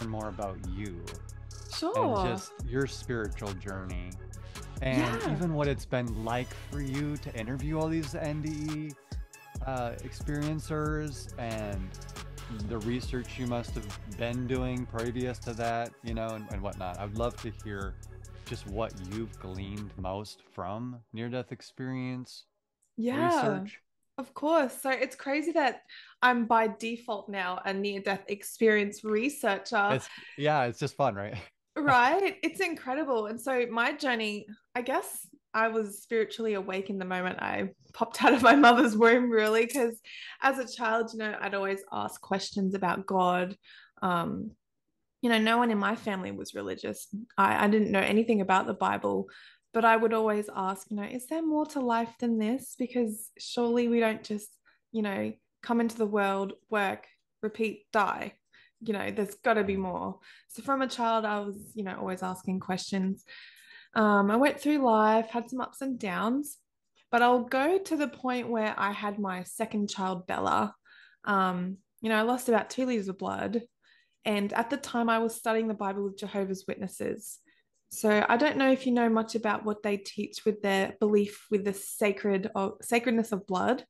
learn more about you and Sure. just your spiritual journey, and Yeah. even what it's been like for you to interview all these NDE experiencers, and the research you must have been doing previous to that, and whatnot. I'd love to hear just what you've gleaned most from near-death experience Yeah. research. Of course. So it's crazy that I'm by default now a near-death experience researcher, It's Yeah, it's just fun, right? right? It's incredible. And so my journey, I guess I was spiritually awake in the moment I popped out of my mother's womb, really, because as a child, I'd always ask questions about God. Um, no one in my family was religious. I didn't know anything about the Bible, but I would always ask, is there more to life than this? Because surely we don't just, you know, come into the world, work, repeat, die. There's got to be Mm. more. So from a child, I was, always asking questions. I went through life, had some ups and downs, but I'll go to the point where I had my second child, Bella. I lost about 2 liters of blood. And at the time, I was studying the Bible with Jehovah's Witnesses. So I don't know if you know much about what they teach with their belief with the sacredness of blood.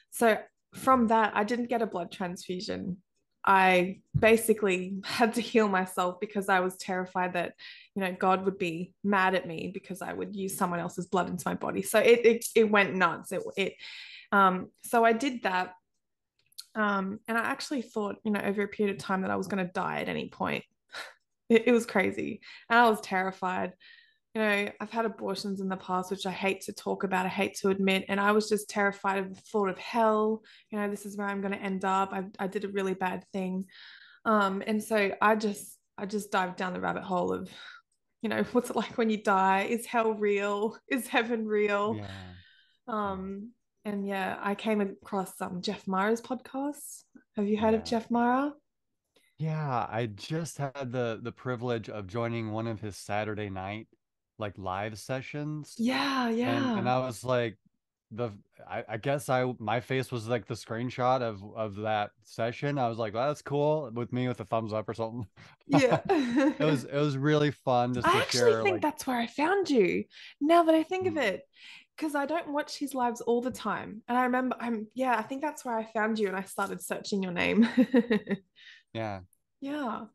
So from that, I didn't get a blood transfusion. I basically had to heal myself because I was terrified that, God would be mad at me because I would use someone else's blood into my body. So it went nuts. So I did that, and I actually thought, over a period of time that I was going to die at any point. It was crazy. And I was terrified. I've had abortions in the past, which I hate to talk about, I hate to admit. And I was just terrified of the thought of hell. This is where I'm going to end up. I did a really bad thing. And so I just dived down the rabbit hole of, what's it like when you die? Is hell real? Is heaven real? Yeah, yeah, Um, and yeah, I came across Jeff Mara's podcast. Have you heard of yeah. Jeff Mara? Yeah, I just had the privilege of joining one of his Saturday night like live sessions, Yeah, and yeah. I was like, the I guess my face was like the screenshot of that session. I was like, well, that's cool, with me with a thumbs up or something. Yeah. It was really fun just I to actually share think like. that's where I found you. Now that I think of Mm, it, because I don't watch his lives all the time. And I remember yeah, I think that's where I found you and I started searching your name. yeah, Yeah.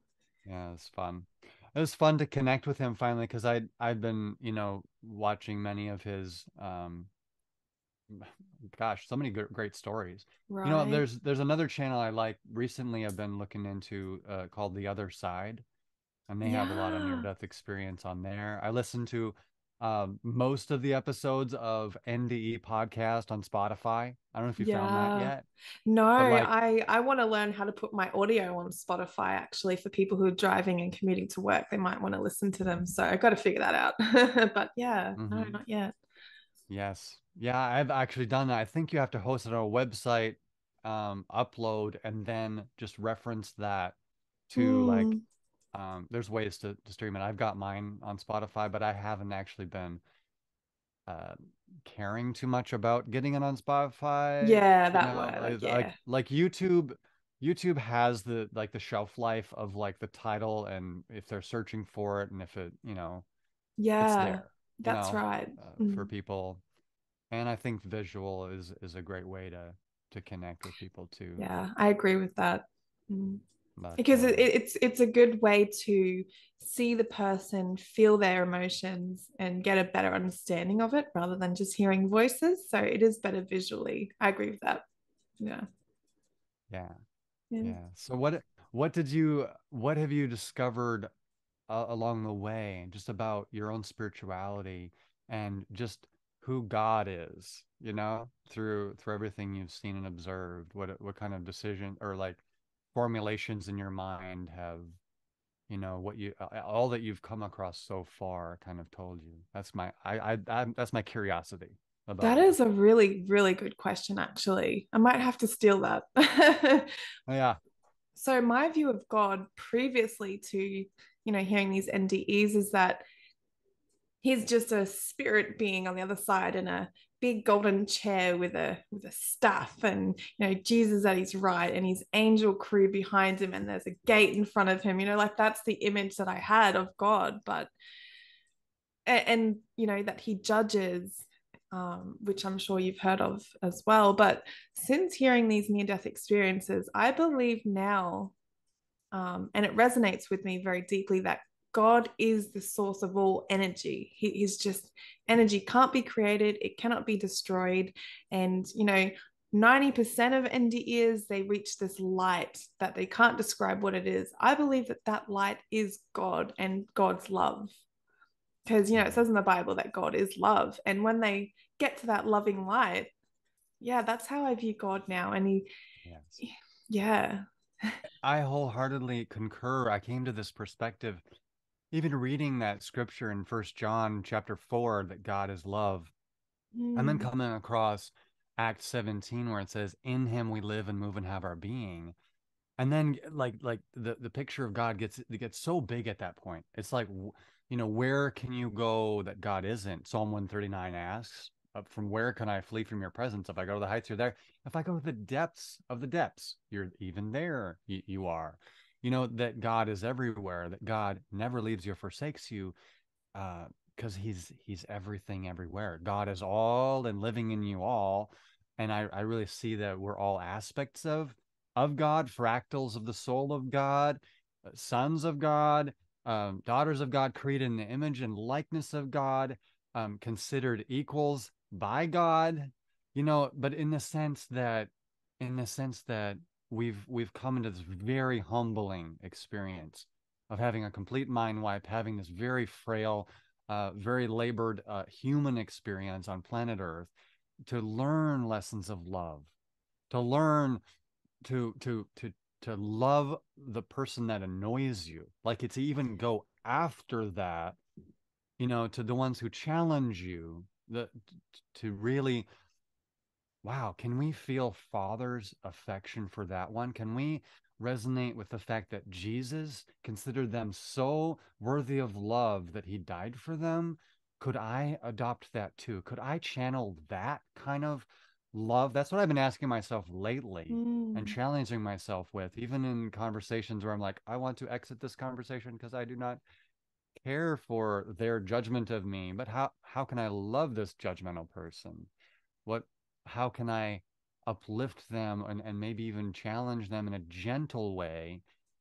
yeah, it's fun. It was fun to connect with him finally, because I've been watching many of his gosh, so many great stories. Right. There's another channel I like recently I've been looking into, called The Other Side, and they have a lot of Yeah. near-death experience on there. I listen to most of the episodes of NDE podcast on Spotify. I don't know if you found that Yeah. yet, No, but like, I want to learn how to put my audio on Spotify actually for people who are driving and commuting to work. They might want to listen to them. So I got to figure that out. But yeah, no, mhm, not yet. yes, yeah, I've actually done that. I think you have to host it on a website, upload, and then just reference that to like, Mm, there's ways to stream it. I've got mine on Spotify, but I haven't actually been uh, caring too much about getting it on Spotify. yeah, that word. Like Yeah. YouTube. YouTube has the shelf life of like the title, and if they're searching for it, and if it's Yeah, there, that's right. for Mm. people. And I think visual is a great way to connect with people too. Yeah, I agree with that. Mm. But Because it's a good way to see the person, feel their emotions, and get a better understanding of it rather than just hearing voices. So it is better visually. I agree with that. Yeah. yeah, Yeah. yeah. So what have you discovered along the way, just about your own spirituality, and just who God is, through everything you've seen and observed? What kind of decision or like formulations in your mind have, what you all that you've come across so far kind of told you? That's that's my curiosity about That you. is a really, really good question, actually. I might have to steal that. Oh, yeah. So my view of God previously to, hearing these NDEs is that he's just a spirit being on the other side in a big golden chair with a staff, and Jesus at his right and his angel crew behind him, and there's a gate in front of him. Like that's the image that I had of God. But and that he judges, which I'm sure you've heard of as well. But since hearing these near-death experiences, I believe now, and it resonates with me very deeply, that God is the source of all energy. He is just energy, can't be created, it cannot be destroyed. And 90% of NDEs, they reach this light that they can't describe what it is. I believe that that light is God and God's love, because it Mm. says in the Bible that God is love, and when they get to that loving light, yeah, that's how I view God now. And Yes. yeah. I wholeheartedly concur. I came to this perspective even reading that scripture in First John chapter 4 that God is love, and then Mm, coming across Acts 17 where it says, "In him we live and move and have our being." And then like the picture of God gets so big at that point. It's like, where can you go that God isn't? Psalm 139 asks, from where can I flee from your presence? If I go to the heights, you're there. If I go to the depths of the depths, you're even there. You are. That God is everywhere, that God never leaves you or forsakes you, because he's everything everywhere. God is all and living in you all. And I really see that we're all aspects of God, fractals of the soul of God, sons of God, daughters of God, created in the image and likeness of God, considered equals by God. But in the sense that we've come into this very humbling experience of having a complete mind wipe, having this very frail, very labored human experience on planet Earth, to learn lessons of love, to learn to love the person that annoys you, like it's even go after that, to the ones who challenge you, to really, wow, can we feel Father's affection for that one? Can we resonate with the fact that Jesus considered them so worthy of love that he died for them? Could I adopt that too? Could I channel that kind of love? That's what I've been asking myself lately and mm. challenging myself with, even in conversations where I'm like, I want to exit this conversation because I do not care for their judgment of me. But how can I love this judgmental person? what how can I uplift them, and maybe even challenge them in a gentle way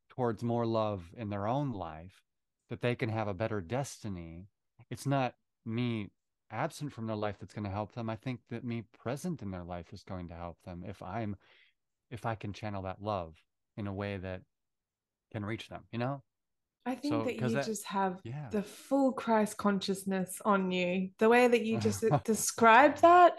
towards more love in their own life, that they can have a better destiny? It's not me absent from their life that's going to help them. I think that me present in their life is going to help them, if I can channel that love in a way that can reach them. I think So that because you that just have yeah. the full Christ consciousness on you. The way that you just described that,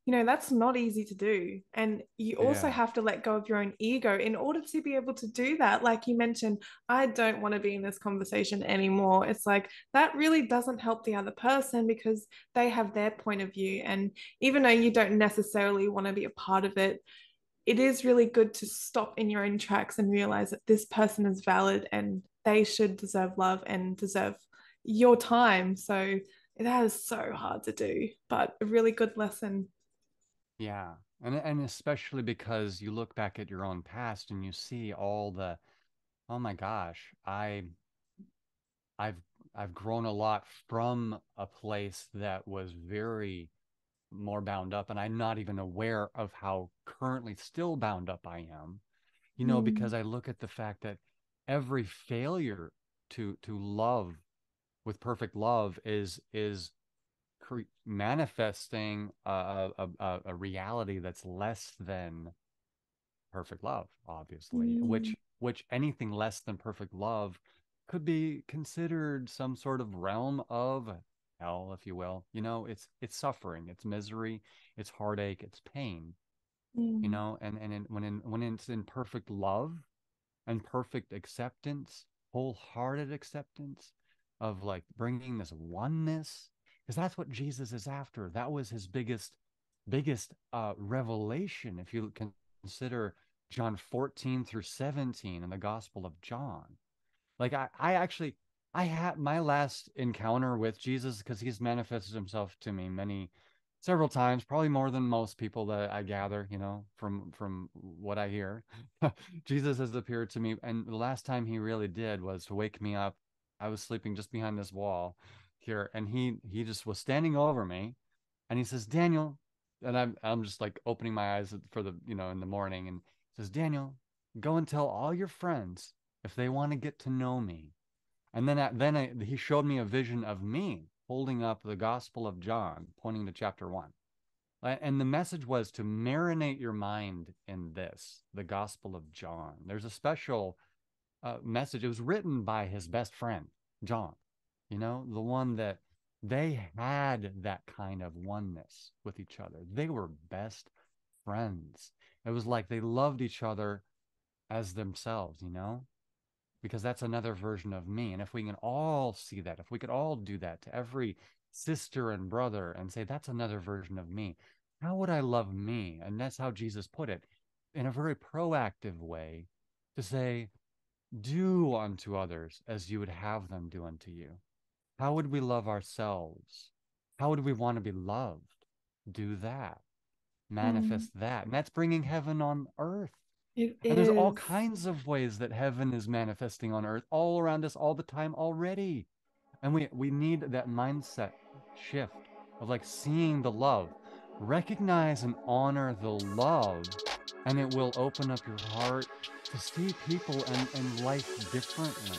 that's not easy to do. And you also Yeah. have to let go of your own ego in order to be able to do that. Like you mentioned, I don't want to be in this conversation anymore. It's like that really doesn't help the other person because they have their point of view. And even though you don't necessarily want to be a part of it, it is really good to stop in your own tracks and realize that this person is valid and they should deserve love and deserve your time. So that is so hard to do, but a really good lesson. Yeah. And especially because you look back at your own past and you see all the, oh my gosh, I've I've grown a lot from a place that was very more bound up, and I'm not even aware of how currently still bound up I am. Because Mm, I look at the fact that every failure to love with perfect love is manifesting a reality that's less than perfect love, obviously, mm, which anything less than perfect love could be considered some sort of realm of hell, if you will. It's suffering, it's misery, it's heartache, it's pain. mm, When it's in perfect love and perfect acceptance, wholehearted acceptance of like bringing this oneness, because that's what Jesus is after. That was his biggest revelation. If you consider John 14 through 17 in the Gospel of John, like I actually I had my last encounter with Jesus, because he's manifested himself to me several times, probably more than most people that I gather, from what I hear. Jesus has appeared to me, and the last time he really did was to wake me up. I was sleeping just behind this wall here, and he just was standing over me, and he says, Daniel, and I'm just like opening my eyes for the, in the morning, and he says, Daniel, go and tell all your friends, if they want to get to know me. And he showed me a vision of me holding up the Gospel of John, pointing to chapter 1. And the message was to marinate your mind in this, the Gospel of John. There's a special message. It was written by his best friend, John, the one that they had that kind of oneness with each other. They were best friends. It was like they loved each other as themselves, because that's another version of me. And if we can all see that, if we could all do that to every sister and brother and say, that's another version of me, how would I love me? And that's how Jesus put it, in a very proactive way, to say, do unto others as you would have them do unto you. How would we love ourselves? How would we want to be loved? Do that. Mm, Manifest that. And that's bringing heaven on earth. it And there's all is. kinds of ways that heaven is manifesting on earth all around us all the time already. And we need that mindset shift of like seeing the love. Recognize and honor the love, and it will open up your heart to see people and life differently.